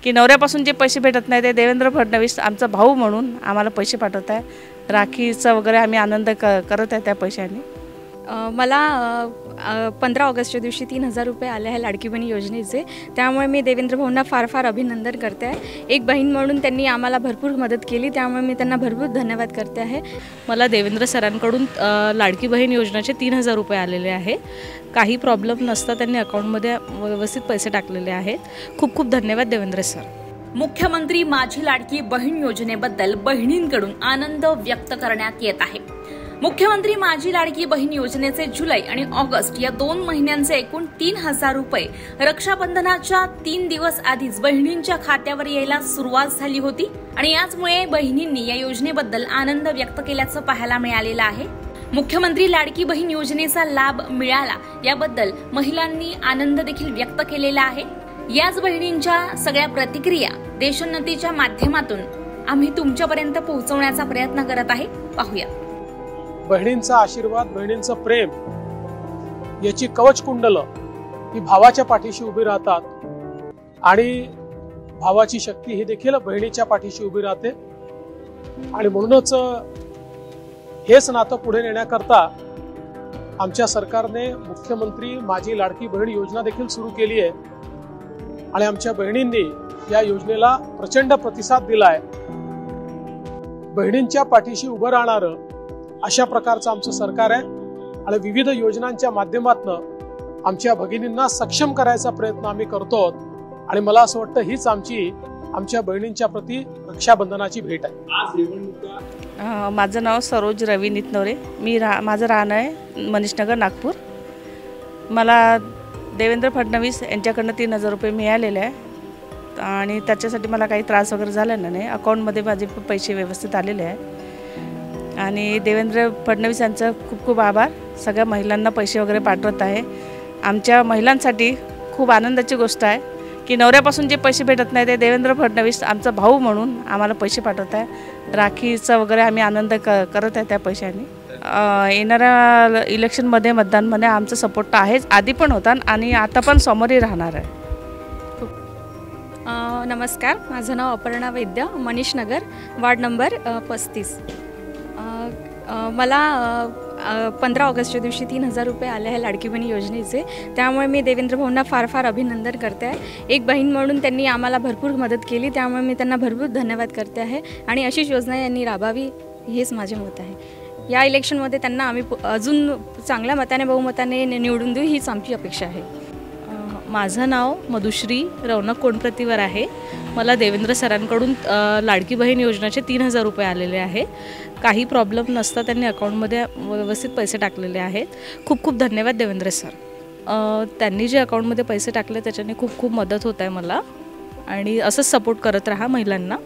की नवऱ्यापासून जे पैसे भेटत नाही ते देवेंद्र फडणवीस आमचा भाऊ म्हणून आम्हाला पैसे पाठवत आहे। राखीचा वगैरे आम्ही आनंद करत आहे त्या पैशांनी। मला 15 ऑगस्टच्या दिवशी 3000 रुपये आले आहे लाडकी बहीण योजनेचे। त्यामुळे मी देवेंद्र भाऊंना फार फार अभिनंदन करते आहे। एक बहीण म्हणून त्यांनी आम्हाला भरपूर मदत केली, त्यामुळे मी त्यांना भरपूर धन्यवाद करते आहे। मला देवेंद्र सरांकडून लाडकी बहीण योजनेचे 3000 रुपये आलेले आहे। काही प्रॉब्लेम नसता त्यांनी अकाउंटमध्ये व्यवस्थित पैसे टाकलेले आहेत। खूप खूप धन्यवाद देवेंद्र सर। मुख्यमंत्री माझी लाडकी बहीण योजनेबद्दल बहिणींकडून आनंद व्यक्त करण्यात येत आहे। मुख्यमंत्री माझी लाडकी बहीण योजनेचे जुलै आणि ऑगस्ट या 2 महिन्यांचे एकूण 3000 रुपये रक्षाबंधनाच्या 3 दिवस आधीच बहिणींच्या खात्यावर यायला सुरुवात झाली होती आणि याचमुळे बहिणींनी या योजनेबद्दल आनंद व्यक्त केल्याचं पाहायला मिळालेलं आहे। मुख्यमंत्री लाडकी बहीण योजनेचा लाभ मिळाला याबद्दल महिलांनी आनंद देखील व्यक्त केलेला आहे। याच बहिणींच्या सगळ्या प्रतिक्रिया देशोन्नतीच्या माध्यमातून आम्ही तुमच्यापर्यंत पोहोचवण्याचा प्रयत्न करत आहे। पाहूया। बहिणींचा आशीर्वाद, बहिणींचं प्रेम याची कवच कुंडलं ही भावाच्या पाठीशी उभी राहतात आणि भावाची शक्ती ही देखील बहिणीच्या पाठीशी उभी राहते आणि म्हणूनच हेच नातं पुढे नेण्याकरता आमच्या सरकारने मुख्यमंत्री माझी लाडकी बहीण योजना देखील सुरू केली आहे आणि आमच्या बहिणींनी या योजनेला प्रचंड प्रतिसाद दिलाय। बहिणींच्या पाठीशी उभं राहणारं अशा प्रकारचं आमचं सरकार आहे आणि विविध योजनांच्या माध्यमातून आमच्या भगिनींना सक्षम करायचा प्रयत्न आम्ही करतो आणि मला असं वाटतं हीच आमच्या बहिणींच्या प्रती रक्षाबंधनाची भेट आहे। माझं नाव सरोज रवी नितनवरे। माझं राहणं आहे मनीषनगर नागपूर। मला देवेंद्र फडणवीस यांच्याकडनं 3000 रुपये मिळालेले आहे आणि त्याच्यासाठी मला काही त्रास वगैरे झाला नाही। अकाउंटमध्ये माझे पैसे व्यवस्थित आलेले आहे आणि देवेंद्र फडणवीस यांचा खूप खूप आभार। सगळ्या महिलांना पैसे वगैरे पाठवत आहे। आमच्या महिलांसाठी खूप आनंदाची गोष्ट आहे की नवऱ्यापासून जे पैसे भेटत नाही ते देवेंद्र फडणवीस आमचा भाऊ म्हणून आम्हाला पैसे पाठवत आहे। राखीचा वगैरे आम्ही आनंद करत आहे त्या पैशांनी। येणाऱ्या इलेक्शनमध्ये मतदानमध्ये आमचा सपोर्ट आहेच, आधी पण होता आणि आता पण समोरही राहणार आहे। नमस्कार, माझं नाव अपर्णा वैद्य, मनीषनगर, वार्ड नंबर 35। मला 15 ऑगस्टच्या दिवशी 3000 रुपये आले आहे लाडकी बहीण योजनेचे। त्यामुळे मी देवेंद्र भाऊंना फार फार अभिनंदन करते आहे। एक बहीण म्हणून त्यांनी आम्हाला भरपूर मदत केली, त्यामुळे मी त्यांना भरपूर धन्यवाद करते आहे आणि अशीच योजना यांनी राबवावी हेच माझे मत आहे। या इलेक्शनमध्ये त्यांना आम्ही अजून चांगल्या मताने बहुमताने निवडून देऊ हीच आमची अपेक्षा आहे। माझं नाव मधुश्री रौनक कोणप्रतीवर आहे। मला देवेंद्र सरांकडून लाडकी बहीण योजनेचे 3000 रुपये आलेले आहे। काही प्रॉब्लेम नसता त्यांनी अकाउंटमध्ये व्यवस्थित पैसे टाकलेले आहेत। खूप खूप धन्यवाद देवेंद्र सर। त्यांनी जे अकाउंटमध्ये पैसे टाकले त्याच्याने खूप खूप मदत होत आहे मला आणि असंच सपोर्ट करत राहा महिलांना।